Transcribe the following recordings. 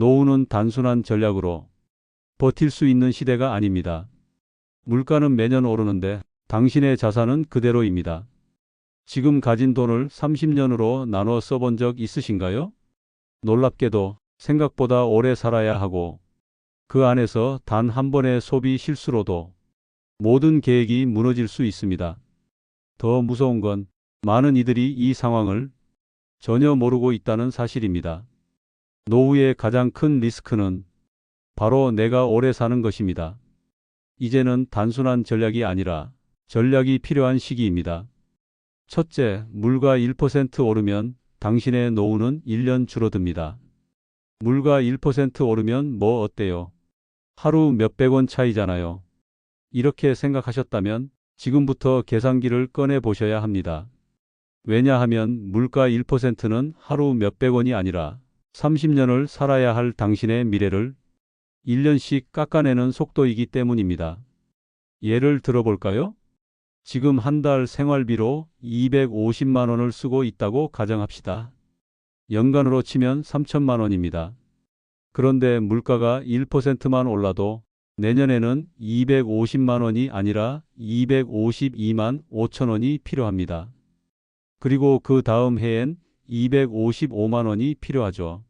노후는 단순한 전략으로 버틸 수 있는 시대가 아닙니다. 물가는 매년 오르는데 당신의 자산은 그대로입니다. 지금 가진 돈을 30년으로 나눠 써본 적 있으신가요? 놀랍게도 생각보다 오래 살아야 하고 그 안에서 단 한 번의 소비 실수로도 모든 계획이 무너질 수 있습니다. 더 무서운 건 많은 이들이 이 상황을 전혀 모르고 있다는 사실입니다. 노후의 가장 큰 리스크는 바로 내가 오래 사는 것입니다. 이제는 단순한 전략이 아니라 전략이 필요한 시기입니다. 첫째, 물가 1% 오르면 당신의 노후는 1년 줄어듭니다. 물가 1% 오르면 뭐 어때요? 하루 몇백 원 차이잖아요. 이렇게 생각하셨다면 지금부터 계산기를 꺼내 보셔야 합니다. 왜냐하면 물가 1%는 하루 몇백 원이 아니라 30년을 살아야 할 당신의 미래를 1년씩 깎아내는 속도이기 때문입니다. 예를 들어볼까요? 지금 한 달 생활비로 250만 원을 쓰고 있다고 가정합시다. 연간으로 치면 3천만 원입니다. 그런데 물가가 1%만 올라도 내년에는 250만 원이 아니라 252만 5천 원이 필요합니다. 그리고 그 다음 해엔 255만 원이 필요하죠.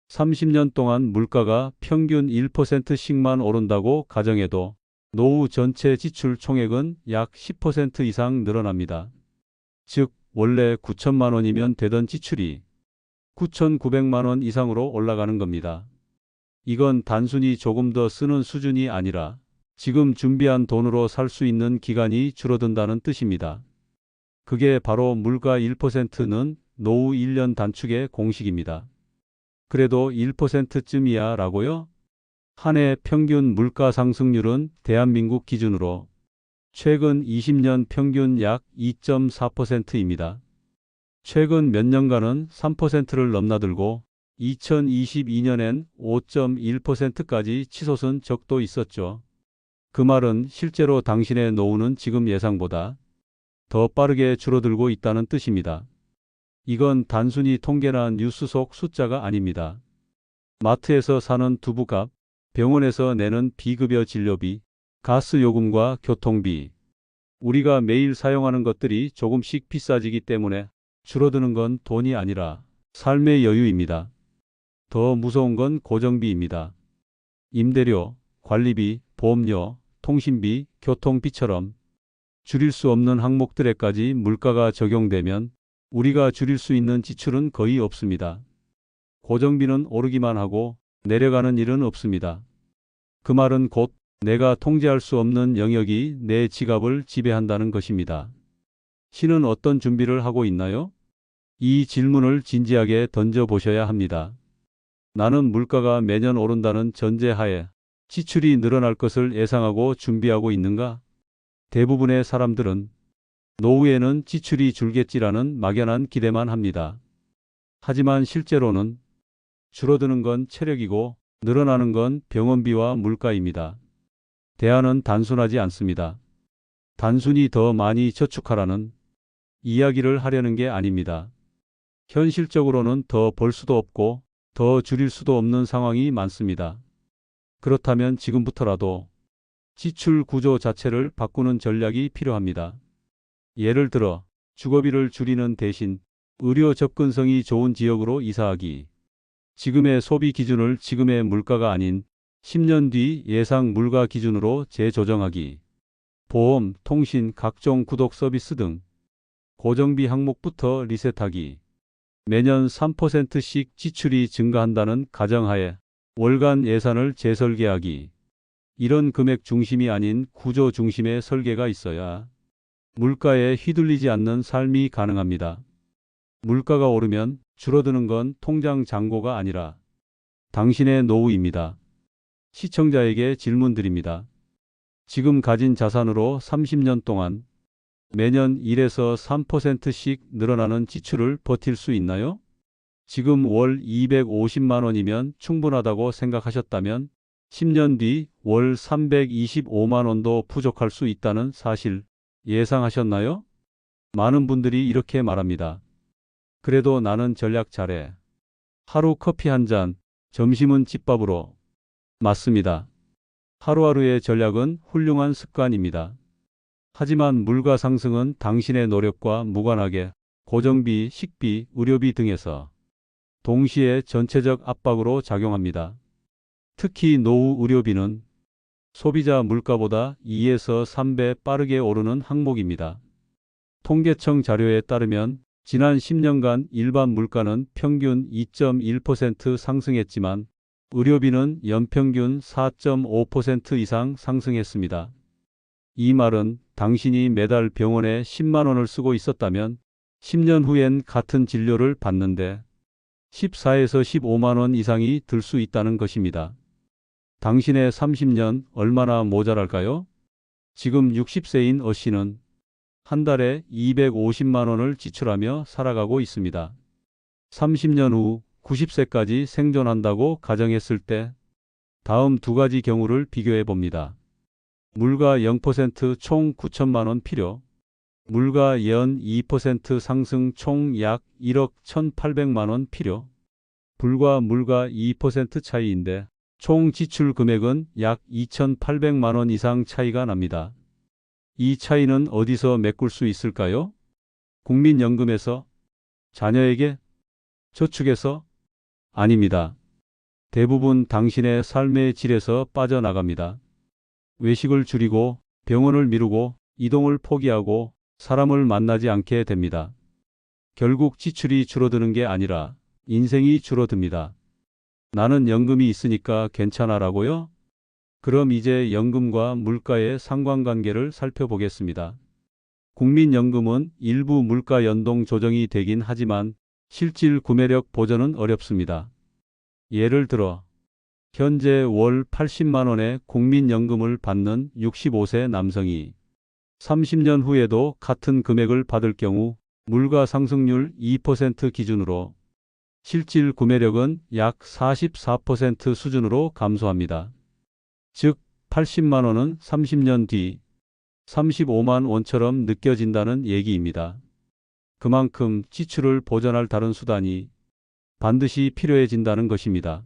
30년 동안 물가가 평균 1%씩만 오른다고 가정해도 노후 전체 지출 총액은 약 10% 이상 늘어납니다. 즉, 원래 9천만 원이면 되던 지출이 9,900만 원 이상으로 올라가는 겁니다. 이건 단순히 조금 더 쓰는 수준이 아니라 지금 준비한 돈으로 살 수 있는 기간이 줄어든다는 뜻입니다. 그게 바로 물가 1%는 노후 1년 단축의 공식입니다. 그래도 1%쯤이야 라고요? 한 해 평균 물가 상승률은 대한민국 기준으로 최근 20년 평균 약 2.4%입니다. 최근 몇 년간은 3%를 넘나들고 2022년엔 5.1%까지 치솟은 적도 있었죠. 그 말은 실제로 당신의 노후는 지금 예상보다 더 빠르게 줄어들고 있다는 뜻입니다. 이건 단순히 통계나 뉴스 속 숫자가 아닙니다. 마트에서 사는 두부값, 병원에서 내는 비급여 진료비, 가스 요금과 교통비. 우리가 매일 사용하는 것들이 조금씩 비싸지기 때문에 줄어드는 건 돈이 아니라 삶의 여유입니다. 더 무서운 건 고정비입니다. 임대료, 관리비, 보험료, 통신비, 교통비처럼 줄일 수 없는 항목들에까지 물가가 적용되면 우리가 줄일 수 있는 지출은 거의 없습니다. 고정비는 오르기만 하고 내려가는 일은 없습니다. 그 말은 곧 내가 통제할 수 없는 영역이 내 지갑을 지배한다는 것입니다. 신은 어떤 준비를 하고 있나요? 이 질문을 진지하게 던져보셔야 합니다. 나는 물가가 매년 오른다는 전제하에 지출이 늘어날 것을 예상하고 준비하고 있는가? 대부분의 사람들은 노후에는 지출이 줄겠지라는 막연한 기대만 합니다. 하지만 실제로는 줄어드는 건 체력이고 늘어나는 건 병원비와 물가입니다. 대안은 단순하지 않습니다. 단순히 더 많이 저축하라는 이야기를 하려는 게 아닙니다. 현실적으로는 더 벌 수도 없고 더 줄일 수도 없는 상황이 많습니다. 그렇다면 지금부터라도 지출 구조 자체를 바꾸는 전략이 필요합니다. 예를 들어 주거비를 줄이는 대신 의료 접근성이 좋은 지역으로 이사하기, 지금의 소비 기준을 지금의 물가가 아닌 10년 뒤 예상 물가 기준으로 재조정하기, 보험, 통신, 각종 구독 서비스 등 고정비 항목부터 리셋하기, 매년 3%씩 지출이 증가한다는 가정하에 월간 예산을 재설계하기. 이런 금액 중심이 아닌 구조 중심의 설계가 있어야 물가에 휘둘리지 않는 삶이 가능합니다. 물가가 오르면 줄어드는 건 통장 잔고가 아니라 당신의 노후입니다. 시청자에게 질문 드립니다. 지금 가진 자산으로 30년 동안 매년 1에서 3%씩 늘어나는 지출을 버틸 수 있나요? 지금 월 250만 원이면 충분하다고 생각하셨다면 10년 뒤 월 325만 원도 부족할 수 있다는 사실 예상하셨나요? 많은 분들이 이렇게 말합니다. 그래도 나는 전략 잘해. 하루 커피 한 잔, 점심은 집밥으로. 맞습니다. 하루하루의 전략은 훌륭한 습관입니다. 하지만 물가 상승은 당신의 노력과 무관하게 고정비, 식비, 의료비 등에서 동시에 전체적 압박으로 작용합니다. 특히 노후 의료비는 소비자 물가보다 2에서 3배 빠르게 오르는 항목입니다. 통계청 자료에 따르면 지난 10년간 일반 물가는 평균 2.1% 상승했지만 의료비는 연평균 4.5% 이상 상승했습니다. 이 말은 당신이 매달 병원에 10만 원을 쓰고 있었다면 10년 후엔 같은 진료를 받는데 14에서 15만 원 이상이 들 수 있다는 것입니다. 당신의 30년 얼마나 모자랄까요? 지금 60세인 어 씨는 한 달에 250만 원을 지출하며 살아가고 있습니다. 30년 후 90세까지 생존한다고 가정했을 때 다음 두 가지 경우를 비교해 봅니다. 물가 0% 총 9천만 원 필요. 물가 연 2% 상승 총 약 1억 1,800만 원 필요. 불과 물가 2% 차이인데 총 지출 금액은 약 2,800만 원 이상 차이가 납니다. 이 차이는 어디서 메꿀 수 있을까요? 국민연금에서? 자녀에게? 저축해서? 아닙니다. 대부분 당신의 삶의 질에서 빠져나갑니다. 외식을 줄이고 병원을 미루고 이동을 포기하고 사람을 만나지 않게 됩니다. 결국 지출이 줄어드는 게 아니라 인생이 줄어듭니다. 나는 연금이 있으니까 괜찮아라고요? 그럼 이제 연금과 물가의 상관관계를 살펴보겠습니다. 국민연금은 일부 물가 연동 조정이 되긴 하지만 실질 구매력 보전은 어렵습니다. 예를 들어 현재 월 80만 원의 국민연금을 받는 65세 남성이 30년 후에도 같은 금액을 받을 경우 물가 상승률 2% 기준으로 실질 구매력은 약 44% 수준으로 감소합니다. 즉 80만 원은 30년 뒤 35만 원처럼 느껴진다는 얘기입니다. 그만큼 지출을 보전할 다른 수단이 반드시 필요해진다는 것입니다.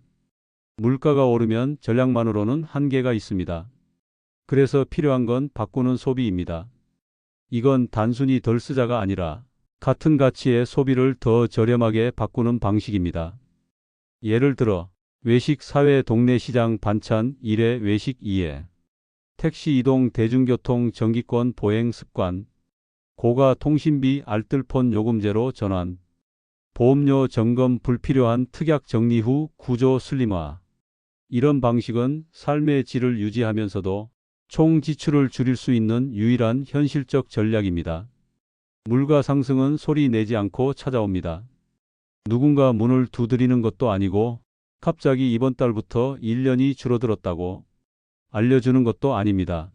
물가가 오르면 전략만으로는 한계가 있습니다. 그래서 필요한 건 바꾸는 소비입니다. 이건 단순히 덜 쓰자가 아니라 같은 가치의 소비를 더 저렴하게 바꾸는 방식입니다. 예를 들어 외식 4회 동네 시장 반찬 1회 외식 2회 택시 이동 대중교통 정기권 보행 습관 고가 통신비 알뜰폰 요금제로 전환 보험료 점검 불필요한 특약 정리 후 구조 슬림화 이런 방식은 삶의 질을 유지하면서도 총 지출을 줄일 수 있는 유일한 현실적 전략입니다. 물가 상승은 소리 내지 않고 찾아옵니다. 누군가 문을 두드리는 것도 아니고 갑자기 이번 달부터 1년이 줄어들었다고 알려주는 것도 아닙니다.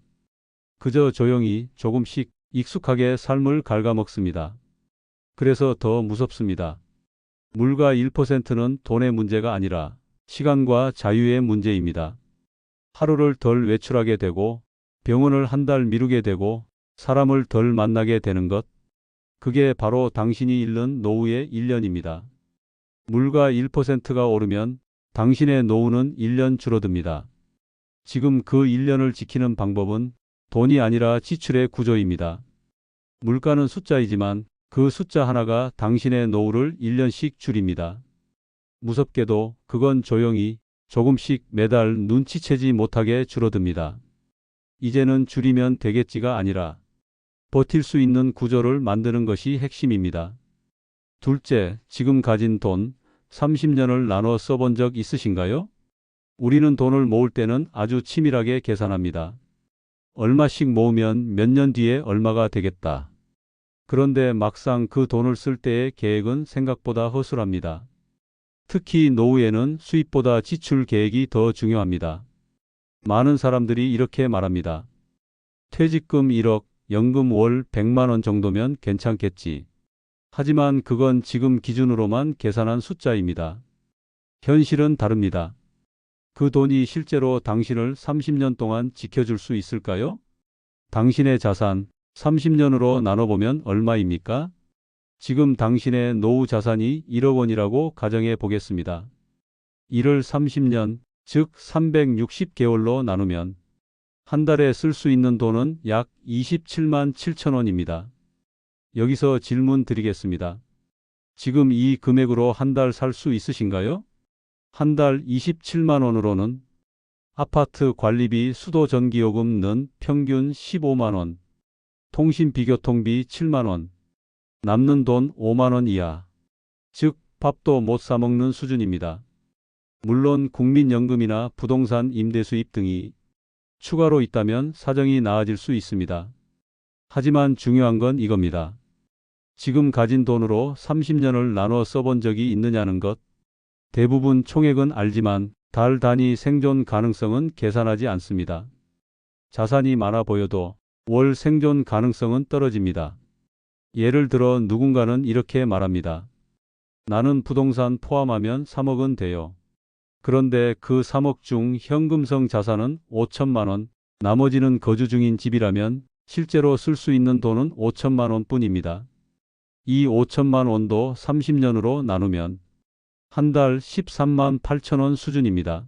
그저 조용히 조금씩 익숙하게 삶을 갉아먹습니다. 그래서 더 무섭습니다. 물가 1%는 돈의 문제가 아니라 시간과 자유의 문제입니다. 하루를 덜 외출하게 되고 병원을 한 달 미루게 되고 사람을 덜 만나게 되는 것. 그게 바로 당신이 잃는 노후의 1년입니다. 물가 1%가 오르면 당신의 노후는 1년 줄어듭니다. 지금 그 1년을 지키는 방법은 돈이 아니라 지출의 구조입니다. 물가는 숫자이지만 그 숫자 하나가 당신의 노후를 1년씩 줄입니다. 무섭게도 그건 조용히 조금씩 매달 눈치채지 못하게 줄어듭니다. 이제는 줄이면 되겠지가 아니라 버틸 수 있는 구조를 만드는 것이 핵심입니다. 둘째, 지금 가진 돈 30년을 나눠 써본 적 있으신가요? 우리는 돈을 모을 때는 아주 치밀하게 계산합니다. 얼마씩 모으면 몇 년 뒤에 얼마가 되겠다. 그런데 막상 그 돈을 쓸 때의 계획은 생각보다 허술합니다. 특히 노후에는 수입보다 지출 계획이 더 중요합니다. 많은 사람들이 이렇게 말합니다. 퇴직금 1억, 연금 월 100만 원 정도면 괜찮겠지. 하지만 그건 지금 기준으로만 계산한 숫자입니다. 현실은 다릅니다. 그 돈이 실제로 당신을 30년 동안 지켜줄 수 있을까요? 당신의 자산 30년으로 나눠보면 얼마입니까? 지금 당신의 노후 자산이 1억 원이라고 가정해 보겠습니다. 이를 30년, 즉 360개월로 나누면 한 달에 쓸 수 있는 돈은 약 27만 7천 원입니다. 여기서 질문 드리겠습니다. 지금 이 금액으로 한 달 살 수 있으신가요? 한 달 27만 원으로는 아파트 관리비, 수도 전기요금는 평균 15만 원, 통신비 교통비 7만 원, 남는 돈 5만 원 이하, 즉 밥도 못 사 먹는 수준입니다. 물론 국민연금이나 부동산 임대 수입 등이 추가로 있다면 사정이 나아질 수 있습니다. 하지만 중요한 건 이겁니다. 지금 가진 돈으로 30년을 나눠 써본 적이 있느냐는 것. 대부분 총액은 알지만 달 단위 생존 가능성은 계산하지 않습니다. 자산이 많아 보여도 월 생존 가능성은 떨어집니다. 예를 들어 누군가는 이렇게 말합니다. 나는 부동산 포함하면 3억은 돼요. 그런데 그 3억 중 현금성 자산은 5천만 원, 나머지는 거주 중인 집이라면 실제로 쓸 수 있는 돈은 5천만 원 뿐입니다. 이 5천만 원도 30년으로 나누면 한 달 13만 8천 원 수준입니다.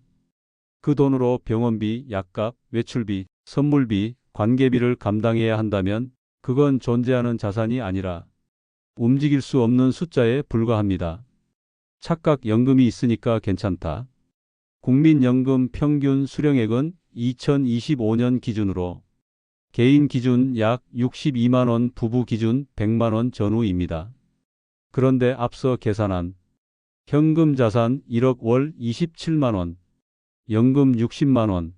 그 돈으로 병원비, 약값, 외출비, 선물비, 관계비를 감당해야 한다면 그건 존재하는 자산이 아니라 움직일 수 없는 숫자에 불과합니다. 착각 연금이 있으니까 괜찮다. 국민연금 평균 수령액은 2025년 기준으로 개인 기준 약 62만 원, 부부 기준 100만 원 전후입니다. 그런데 앞서 계산한 현금 자산 1억 월 27만 원, 연금 60만 원,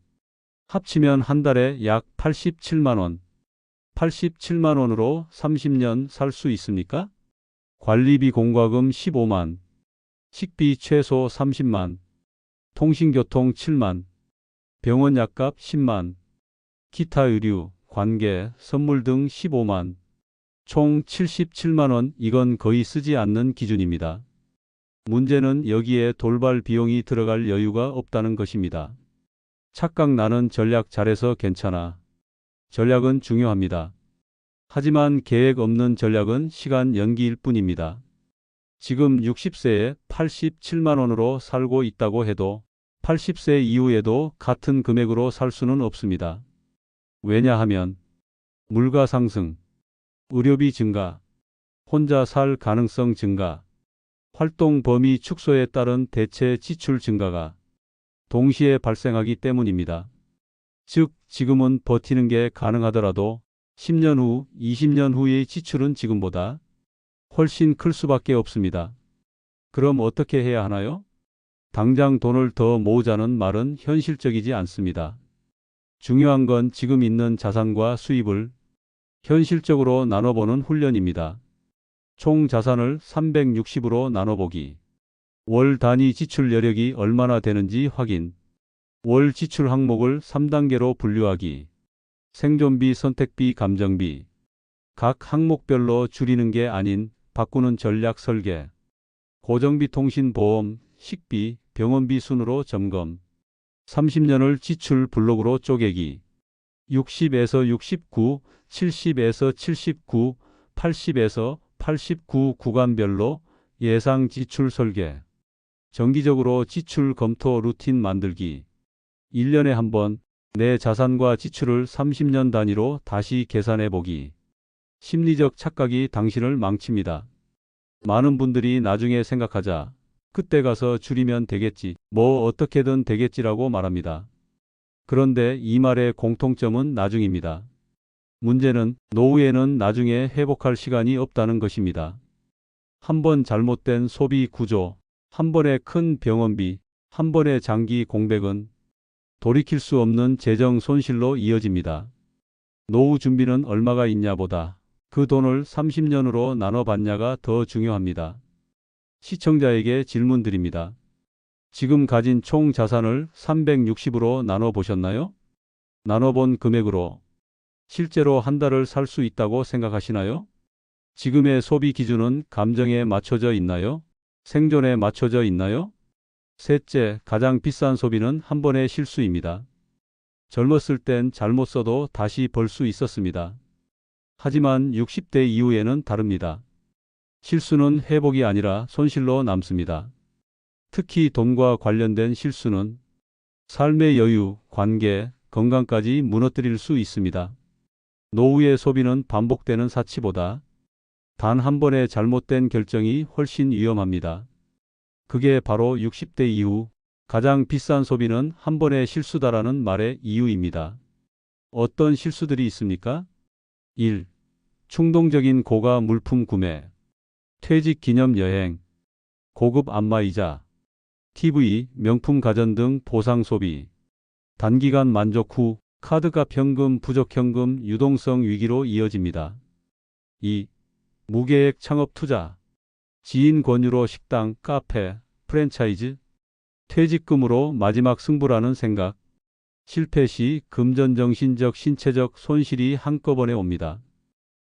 합치면 한 달에 약 87만 원. 87만 원으로 30년 살 수 있습니까? 관리비 공과금 15만, 식비 최소 30만, 통신교통 7만, 병원 약값 10만, 기타 의류, 관계, 선물 등 15만, 총 77만 원. 이건 거의 쓰지 않는 기준입니다. 문제는 여기에 돌발 비용이 들어갈 여유가 없다는 것입니다. 착각 나는 전략 잘해서 괜찮아. 전략은 중요합니다. 하지만 계획 없는 전략은 시간 연기일 뿐입니다. 지금 60세에 87만 원으로 살고 있다고 해도 80세 이후에도 같은 금액으로 살 수는 없습니다. 왜냐하면 물가 상승, 의료비 증가, 혼자 살 가능성 증가, 활동 범위 축소에 따른 대체 지출 증가가 동시에 발생하기 때문입니다. 즉, 지금은 버티는 게 가능하더라도 10년 후, 20년 후의 지출은 지금보다 훨씬 클 수밖에 없습니다. 그럼 어떻게 해야 하나요? 당장 돈을 더 모으자는 말은 현실적이지 않습니다. 중요한 건 지금 있는 자산과 수입을 현실적으로 나눠보는 훈련입니다. 총 자산을 360으로 나눠보기. 월 단위 지출 여력이 얼마나 되는지 확인. 월 지출 항목을 3단계로 분류하기. 생존비, 선택비, 감정비. 각 항목별로 줄이는 게 아닌 바꾸는 전략 설계. 고정비, 통신, 보험, 식비, 병원비 순으로 점검. 30년을 지출 블록으로 쪼개기. 60에서 69, 70에서 79, 80에서 89 구간별로 예상 지출 설계. 정기적으로 지출 검토 루틴 만들기. 1년에 한 번 내 자산과 지출을 30년 단위로 다시 계산해 보기. 심리적 착각이 당신을 망칩니다. 많은 분들이 나중에 생각하자. 그때 가서 줄이면 되겠지. 뭐 어떻게든 되겠지라고 말합니다. 그런데 이 말의 공통점은 나중입니다. 문제는 노후에는 나중에 회복할 시간이 없다는 것입니다. 한 번 잘못된 소비 구조, 한 번의 큰 병원비, 한 번의 장기 공백은 돌이킬 수 없는 재정 손실로 이어집니다. 노후 준비는 얼마가 있냐보다 그 돈을 30년으로 나눠봤냐가 더 중요합니다. 시청자에게 질문 드립니다. 지금 가진 총 자산을 360으로 나눠보셨나요? 나눠본 금액으로 실제로 한 달을 살 수 있다고 생각하시나요? 지금의 소비 기준은 감정에 맞춰져 있나요? 생존에 맞춰져 있나요? 셋째, 가장 비싼 소비는 한 번의 실수입니다. 젊었을 땐 잘못 써도 다시 벌 수 있었습니다. 하지만 60대 이후에는 다릅니다. 실수는 회복이 아니라 손실로 남습니다. 특히 돈과 관련된 실수는 삶의 여유, 관계, 건강까지 무너뜨릴 수 있습니다. 노후의 소비는 반복되는 사치보다 단 한 번의 잘못된 결정이 훨씬 위험합니다. 그게 바로 60대 이후 가장 비싼 소비는 한 번의 실수다라는 말의 이유입니다. 어떤 실수들이 있습니까? 1. 충동적인 고가 물품 구매, 퇴직 기념 여행, 고급 안마의자, TV, 명품 가전 등 보상 소비, 단기간 만족 후 카드값 현금, 부족 현금, 유동성 위기로 이어집니다. 2. 무계획 창업 투자, 지인 권유로 식당, 카페, 프랜차이즈, 퇴직금으로 마지막 승부라는 생각, 실패 시 금전정신적 신체적 손실이 한꺼번에 옵니다.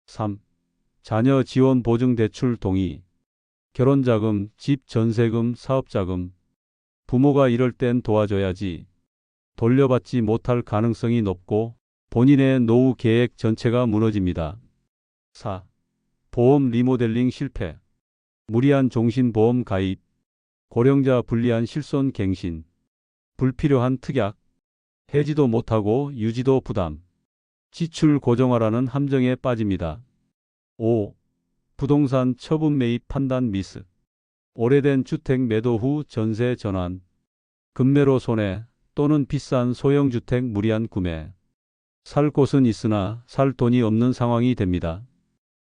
3. 자녀 지원 보증 대출 동의, 결혼자금, 집 전세금, 사업자금, 부모가 이럴 땐 도와줘야지 돌려받지 못할 가능성이 높고 본인의 노후 계획 전체가 무너집니다. 4. 보험 리모델링 실패, 무리한 종신보험 가입, 고령자 불리한 실손 갱신, 불필요한 특약, 해지도 못하고 유지도 부담, 지출 고정화라는 함정에 빠집니다. 5. 부동산 처분 매입 판단 미스, 오래된 주택 매도 후 전세 전환, 급매로 손해 또는 비싼 소형주택 무리한 구매, 살 곳은 있으나 살 돈이 없는 상황이 됩니다.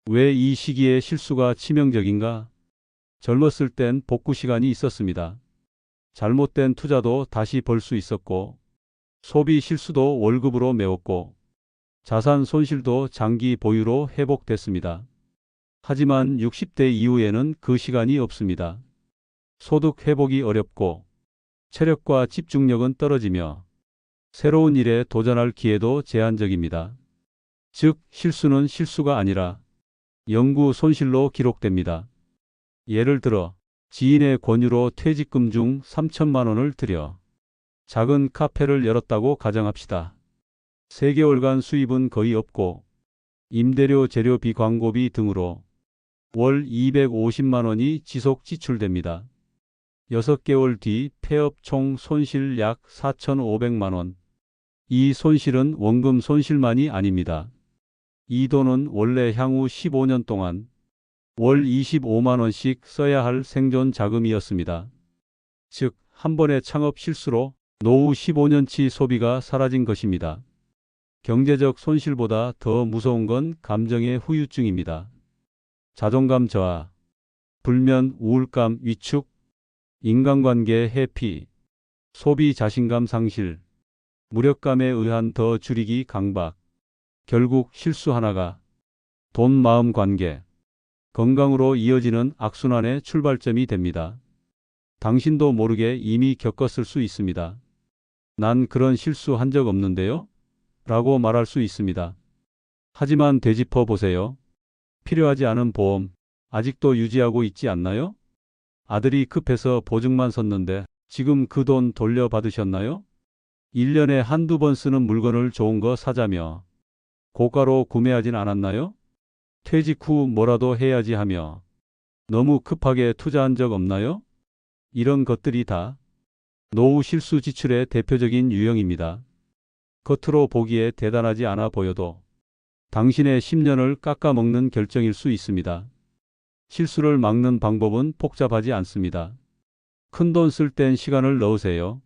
왜 이 시기에 실수가 치명적인가? 젊었을 땐 복구 시간이 있었습니다. 잘못된 투자도 다시 벌 수 있었고, 소비 실수도 월급으로 메웠고, 자산 손실도 장기 보유로 회복됐습니다. 하지만 60대 이후에는 그 시간이 없습니다. 소득 회복이 어렵고, 체력과 집중력은 떨어지며, 새로운 일에 도전할 기회도 제한적입니다. 즉, 실수는 실수가 아니라 영구 손실로 기록됩니다. 예를 들어, 지인의 권유로 퇴직금 중 3천만 원을 들여 작은 카페를 열었다고 가정합시다. 3개월간 수입은 거의 없고, 임대료, 재료비, 광고비 등으로 월 250만 원이 지속 지출됩니다. 6개월 뒤 폐업 총 손실 약 4,500만 원. 이 손실은 원금 손실만이 아닙니다. 이 돈은 원래 향후 15년 동안 월 25만 원씩 써야 할 생존 자금이었습니다. 즉, 한 번의 창업 실수로 노후 15년치 소비가 사라진 것입니다. 경제적 손실보다 더 무서운 건 감정의 후유증입니다. 자존감 저하, 불면, 우울감, 위축, 인간관계 해피, 소비 자신감 상실, 무력감에 의한 더 줄이기 강박, 결국 실수 하나가 돈, 마음, 관계, 건강으로 이어지는 악순환의 출발점이 됩니다. 당신도 모르게 이미 겪었을 수 있습니다. 난 그런 실수 한 적 없는데요? 라고 말할 수 있습니다. 하지만 되짚어 보세요. 필요하지 않은 보험, 아직도 유지하고 있지 않나요? 아들이 급해서 보증만 섰는데 지금 그 돈 돌려받으셨나요? 1년에 한두 번 쓰는 물건을 좋은 거 사자며 고가로 구매하진 않았나요? 퇴직 후 뭐라도 해야지 하며 너무 급하게 투자한 적 없나요? 이런 것들이 다 노후 실수 지출의 대표적인 유형입니다. 겉으로 보기에 대단하지 않아 보여도 당신의 10년을 깎아먹는 결정일 수 있습니다. 실수를 막는 방법은 복잡하지 않습니다. 큰돈 쓸 땐 시간을 넣으세요.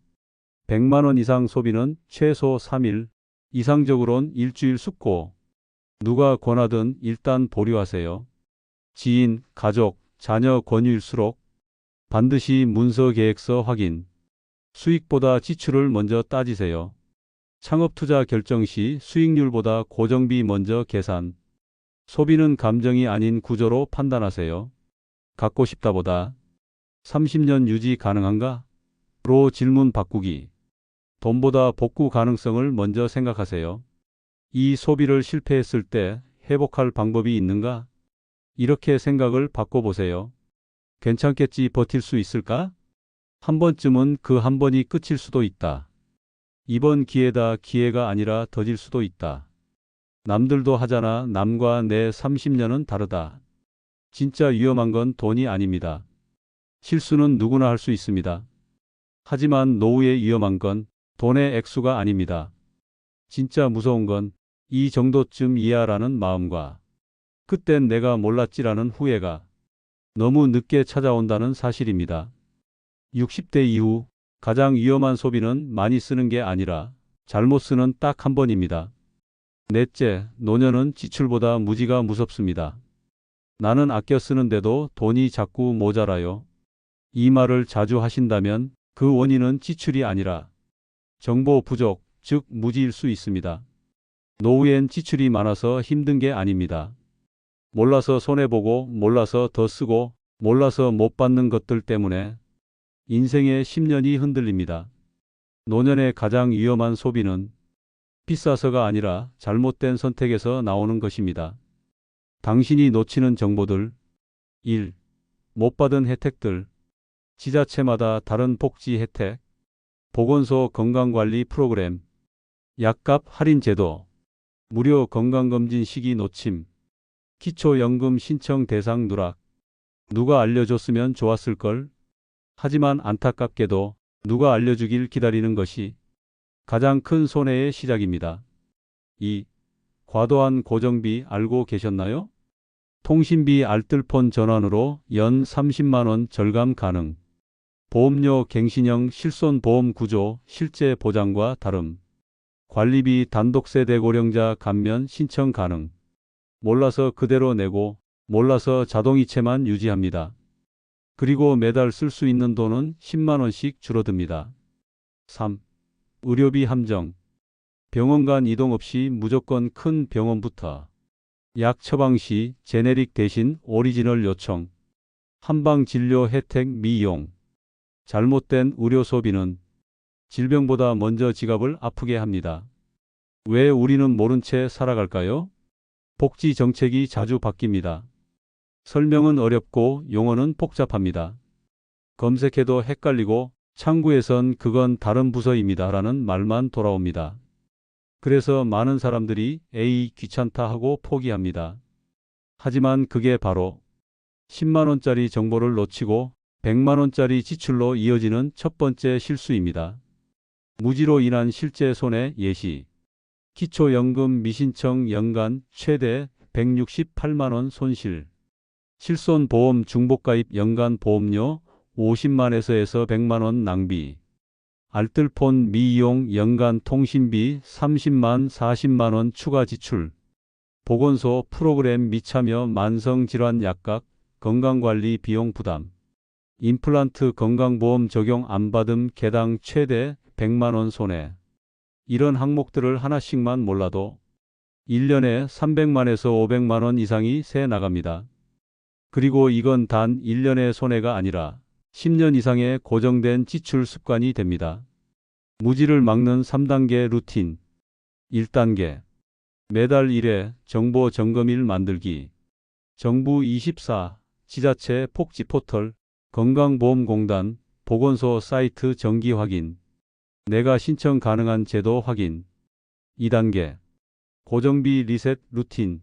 100만 원 이상 소비는 최소 3일, 이상적으론 일주일 숙고. 누가 권하든 일단 보류하세요. 지인, 가족, 자녀 권유일수록 반드시 문서 계획서 확인. 수익보다 지출을 먼저 따지세요. 창업 투자 결정 시 수익률보다 고정비 먼저 계산. 소비는 감정이 아닌 구조로 판단하세요. 갖고 싶다보다 30년 유지 가능한가? 로 질문 바꾸기. 돈보다 복구 가능성을 먼저 생각하세요. 이 소비를 실패했을 때 회복할 방법이 있는가? 이렇게 생각을 바꿔보세요. 괜찮겠지, 버틸 수 있을까? 한 번쯤은 그 한 번이 끝일 수도 있다. 이번 기회다, 기회가 아니라 더질 수도 있다. 남들도 하잖아. 남과 내 30년은 다르다. 진짜 위험한 건 돈이 아닙니다. 실수는 누구나 할 수 있습니다. 하지만 노후에 위험한 건 돈의 액수가 아닙니다. 진짜 무서운 건 이 정도쯤 이하라는 마음과 그땐 내가 몰랐지라는 후회가 너무 늦게 찾아온다는 사실입니다. 60대 이후 가장 위험한 소비는 많이 쓰는 게 아니라 잘못 쓰는 딱 한 번입니다. 넷째, 노년은 지출보다 무지가 무섭습니다. 나는 아껴 쓰는데도 돈이 자꾸 모자라요. 이 말을 자주 하신다면 그 원인은 지출이 아니라 정보 부족, 즉 무지일 수 있습니다. 노후엔 지출이 많아서 힘든 게 아닙니다. 몰라서 손해보고, 몰라서 더 쓰고, 몰라서 못 받는 것들 때문에 인생의 10년이 흔들립니다. 노년의 가장 위험한 소비는 비싸서가 아니라 잘못된 선택에서 나오는 것입니다. 당신이 놓치는 정보들. 1. 못 받은 혜택들. 지자체마다 다른 복지 혜택, 보건소 건강관리 프로그램, 약값 할인 제도, 무료 건강검진 시기 놓침, 기초연금 신청 대상 누락. 누가 알려줬으면 좋았을걸? 하지만 안타깝게도 누가 알려주길 기다리는 것이 가장 큰 손해의 시작입니다. 2. 과도한 고정비 알고 계셨나요? 통신비 알뜰폰 전환으로 연 30만 원 절감 가능. 보험료 갱신형 실손보험 구조 실제 보장과 다름. 관리비 단독세대 고령자 감면 신청 가능. 몰라서 그대로 내고 몰라서 자동이체만 유지합니다. 그리고 매달 쓸 수 있는 돈은 10만 원씩 줄어듭니다. 3. 의료비 함정. 병원 간 이동 없이 무조건 큰 병원부터. 약 처방 시 제네릭 대신 오리지널 요청. 한방 진료 혜택 미용. 잘못된 의료 소비는 질병보다 먼저 지갑을 아프게 합니다. 왜 우리는 모른 채 살아갈까요? 복지 정책이 자주 바뀝니다. 설명은 어렵고 용어는 복잡합니다. 검색해도 헷갈리고 창구에선 그건 다른 부서입니다 라는 말만 돌아옵니다. 그래서 많은 사람들이 에이 귀찮다 하고 포기합니다. 하지만 그게 바로 10만 원짜리 정보를 놓치고 100만 원짜리 지출로 이어지는 첫 번째 실수입니다. 무지로 인한 실제 손해 예시. 기초연금 미신청 연간 최대 168만 원 손실. 실손보험 중복가입 연간 보험료 50만에서 100만 원 낭비. 알뜰폰 미이용 연간 통신비 30만 40만 원 추가 지출. 보건소 프로그램 미참여 만성질환 약값 건강관리 비용 부담. 임플란트 건강보험 적용 안 받음 개당 최대 100만 원 손해. 이런 항목들을 하나씩만 몰라도 1년에 300만에서 500만 원 이상이 새 나갑니다. 그리고 이건 단 1년의 손해가 아니라 10년 이상의 고정된 지출 습관이 됩니다. 무지를 막는 3단계 루틴. 1단계. 매달 1회 정보 점검일 만들기. 정부 24, 지자체 복지 포털, 건강보험공단, 보건소 사이트 정기 확인. 내가 신청 가능한 제도 확인. 2단계. 고정비 리셋 루틴.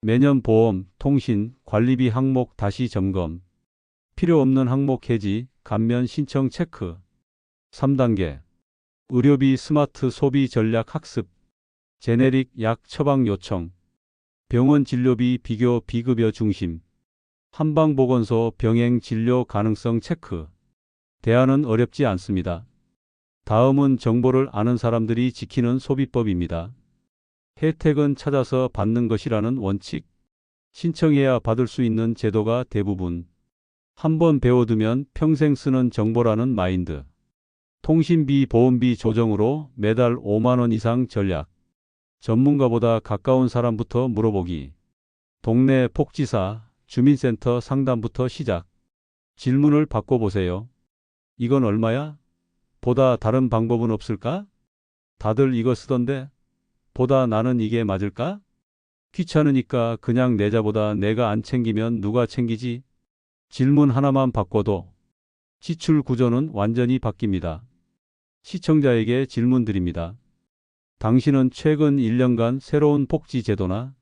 매년 보험, 통신, 관리비 항목 다시 점검. 필요 없는 항목 해지, 감면 신청 체크. 3단계. 의료비 스마트 소비 전략 학습. 제네릭 약 처방 요청. 병원 진료비 비교 비급여 중심. 한방보건소 병행 진료 가능성 체크. 대안은 어렵지 않습니다. 다음은 정보를 아는 사람들이 지키는 소비법입니다. 혜택은 찾아서 받는 것이라는 원칙. 신청해야 받을 수 있는 제도가 대부분. 한번 배워두면 평생 쓰는 정보라는 마인드. 통신비 보험비 조정으로 매달 5만 원 이상 전략. 전문가보다 가까운 사람부터 물어보기. 동네 복지사, 주민센터 상담부터 시작. 질문을 바꿔보세요. 이건 얼마야? 보다 다른 방법은 없을까? 다들 이거 쓰던데? 보다 나는 이게 맞을까? 귀찮으니까 그냥 내자보다 내가 안 챙기면 누가 챙기지? 질문 하나만 바꿔도 지출 구조는 완전히 바뀝니다. 시청자에게 질문 드립니다. 당신은 최근 1년간 새로운 복지 제도나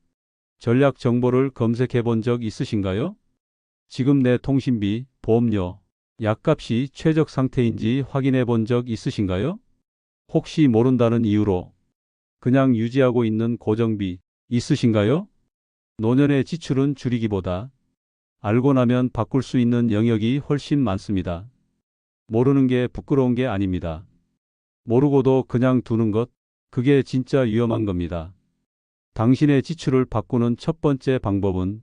전략 정보를 검색해 본 적 있으신가요? 지금 내 통신비, 보험료, 약값이 최적 상태인지 확인해 본 적 있으신가요? 혹시 모른다는 이유로 그냥 유지하고 있는 고정비 있으신가요? 노년의 지출은 줄이기보다 알고 나면 바꿀 수 있는 영역이 훨씬 많습니다. 모르는 게 부끄러운 게 아닙니다. 모르고도 그냥 두는 것, 그게 진짜 위험한 겁니다. 당신의 지출을 바꾸는 첫 번째 방법은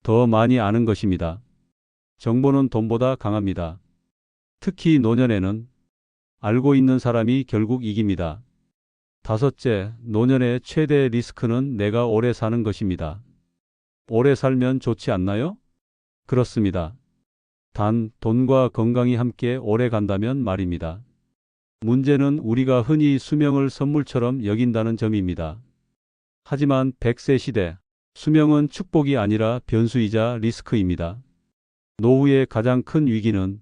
더 많이 아는 것입니다. 정보는 돈보다 강합니다. 특히 노년에는 알고 있는 사람이 결국 이깁니다. 다섯째, 노년의 최대 리스크는 내가 오래 사는 것입니다. 오래 살면 좋지 않나요? 그렇습니다. 단, 돈과 건강이 함께 오래 간다면 말입니다. 문제는 우리가 흔히 수명을 선물처럼 여긴다는 점입니다. 하지만 100세 시대, 수명은 축복이 아니라 변수이자 리스크입니다. 노후의 가장 큰 위기는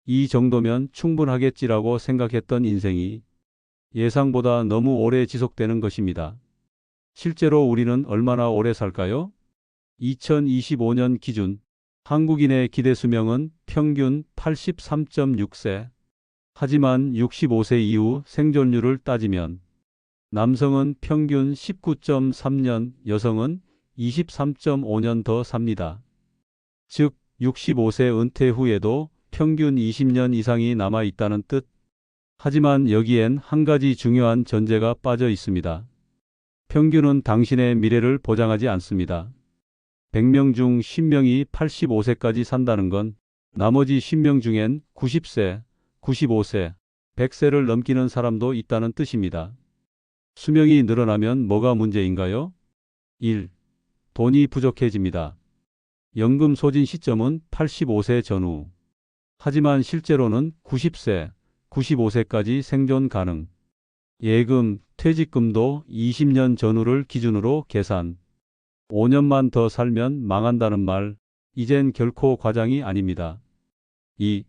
이 정도면 충분하겠지라고 생각했던 인생이 예상보다 너무 오래 지속되는 것입니다. 실제로 우리는 얼마나 오래 살까요? 2025년 기준 한국인의 기대 수명은 평균 83.6세. 하지만 65세 이후 생존율을 따지면 남성은 평균 19.3년, 여성은 23.5년 더 삽니다. 즉, 65세 은퇴 후에도 평균 20년 이상이 남아 있다는 뜻. 하지만 여기엔 한 가지 중요한 전제가 빠져 있습니다. 평균은 당신의 미래를 보장하지 않습니다. 100명 중 10명이 85세까지 산다는 건 나머지 10명 중엔 90세, 95세, 100세를 넘기는 사람도 있다는 뜻입니다. 수명이 늘어나면 뭐가 문제인가요? 1. 돈이 부족해집니다. 연금 소진 시점은 85세 전후. 하지만 실제로는 90세, 95세까지 생존 가능. 예금, 퇴직금도 20년 전후를 기준으로 계산. 5년만 더 살면 망한다는 말, 이젠 결코 과장이 아닙니다. 2.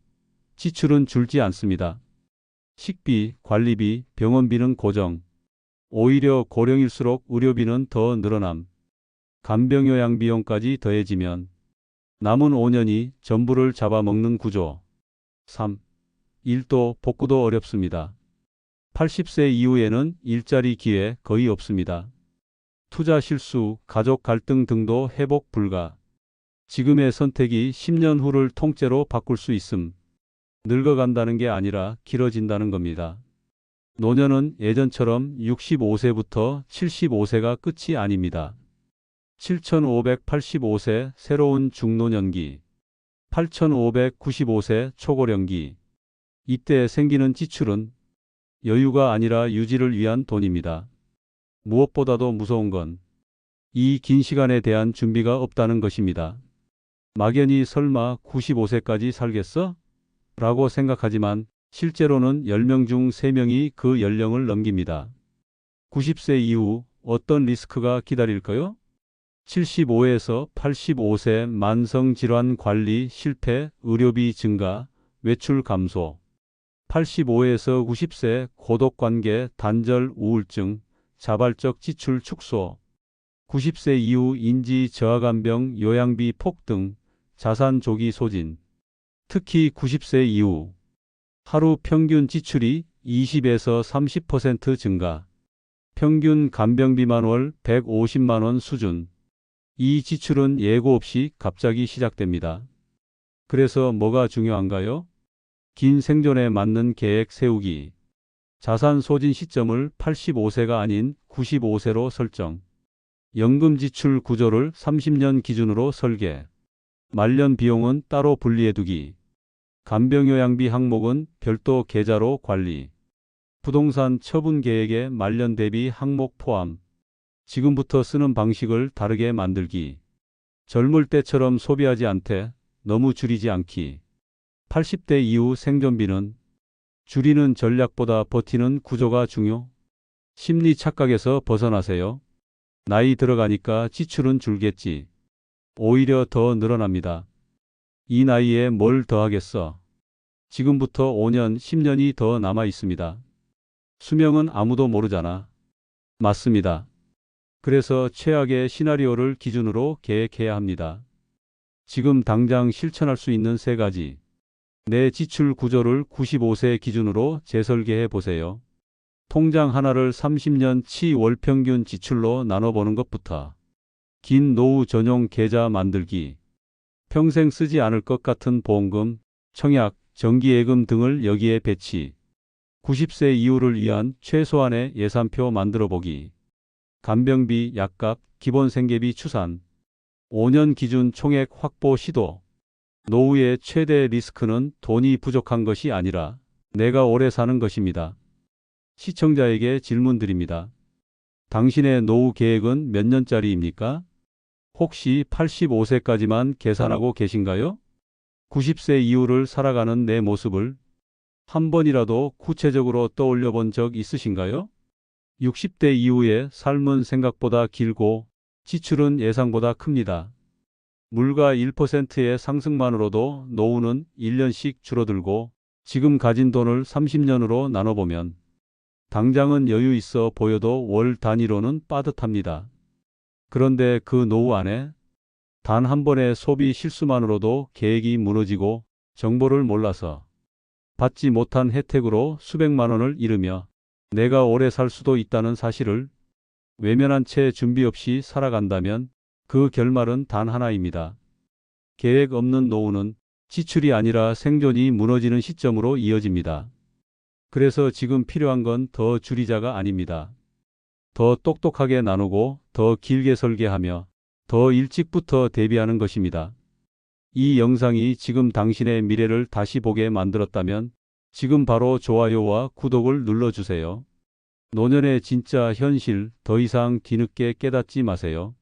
지출은 줄지 않습니다. 식비, 관리비, 병원비는 고정. 오히려 고령일수록 의료비는 더 늘어남. 간병요양 비용까지 더해지면 남은 5년이 전부를 잡아먹는 구조. 3. 일도 복구도 어렵습니다. 80세 이후에는 일자리 기회 거의 없습니다. 투자 실수, 가족 갈등 등도 회복 불가. 지금의 선택이 10년 후를 통째로 바꿀 수 있음. 늙어간다는 게 아니라 길어진다는 겁니다. 노년은 예전처럼 65세부터 75세가 끝이 아닙니다. 7585세 새로운 중노년기, 8595세 초고령기. 이때 생기는 지출은 여유가 아니라 유지를 위한 돈입니다. 무엇보다도 무서운 건 이 긴 시간에 대한 준비가 없다는 것입니다. 막연히 설마 95세까지 살겠어? 라고 생각하지만 실제로는 10명 중 3명이 그 연령을 넘깁니다. 90세 이후 어떤 리스크가 기다릴까요? 75에서 85세 만성질환 관리 실패, 의료비 증가, 외출 감소. 85에서 90세 고독관계, 단절, 우울증, 자발적 지출 축소. 90세 이후 인지 저하간병, 요양비 폭등, 자산 조기 소진. 특히 90세 이후 하루 평균 지출이 20에서 30% 증가. 평균 간병비만 월 150만 원 수준. 이 지출은 예고 없이 갑자기 시작됩니다. 그래서 뭐가 중요한가요? 긴 생존에 맞는 계획 세우기. 자산 소진 시점을 85세가 아닌 95세로 설정. 연금 지출 구조를 30년 기준으로 설계. 말년 비용은 따로 분리해두기. 간병요양비 항목은 별도 계좌로 관리. 부동산 처분 계획에 말년 대비 항목 포함. 지금부터 쓰는 방식을 다르게 만들기. 젊을 때처럼 소비하지 않되 너무 줄이지 않기. 80대 이후 생존비는 줄이는 전략보다 버티는 구조가 중요. 심리 착각에서 벗어나세요. 나이 들어가니까 지출은 줄겠지. 오히려 더 늘어납니다. 이 나이에 뭘 더 하겠어? 지금부터 5년, 10년이 더 남아 있습니다. 수명은 아무도 모르잖아. 맞습니다. 그래서 최악의 시나리오를 기준으로 계획해야 합니다. 지금 당장 실천할 수 있는 3가지. 내 지출 구조를 95세 기준으로 재설계해 보세요. 통장 하나를 30년치 월평균 지출로 나눠보는 것부터 긴 노후 전용 계좌 만들기, 평생 쓰지 않을 것 같은 보험금, 청약, 정기예금 등을 여기에 배치, 90세 이후를 위한 최소한의 예산표 만들어 보기, 간병비, 약값, 기본 생계비 추산, 5년 기준 총액 확보 시도. 노후의 최대 리스크는 돈이 부족한 것이 아니라 내가 오래 사는 것입니다. 시청자에게 질문 드립니다. 당신의 노후 계획은 몇 년짜리입니까? 혹시 85세까지만 계산하고 계신가요? 90세 이후를 살아가는 내 모습을 한 번이라도 구체적으로 떠올려 본 적 있으신가요? 60대 이후의 삶은 생각보다 길고 지출은 예상보다 큽니다. 물가 1%의 상승만으로도 노후는 1년씩 줄어들고 지금 가진 돈을 30년으로 나눠보면 당장은 여유 있어 보여도 월 단위로는 빠듯합니다. 그런데 그 노후 안에 단 한 번의 소비 실수만으로도 계획이 무너지고 정보를 몰라서 받지 못한 혜택으로 수백만 원을 잃으며 내가 오래 살 수도 있다는 사실을 외면한 채 준비 없이 살아간다면 그 결말은 단 하나입니다. 계획 없는 노후는 지출이 아니라 생존이 무너지는 시점으로 이어집니다. 그래서 지금 필요한 건 더 줄이자가 아닙니다. 더 똑똑하게 나누고 더 길게 설계하며 더 일찍부터 대비하는 것입니다. 이 영상이 지금 당신의 미래를 다시 보게 만들었다면 지금 바로 좋아요와 구독을 눌러주세요. 노년의 진짜 현실, 더 이상 뒤늦게 깨닫지 마세요.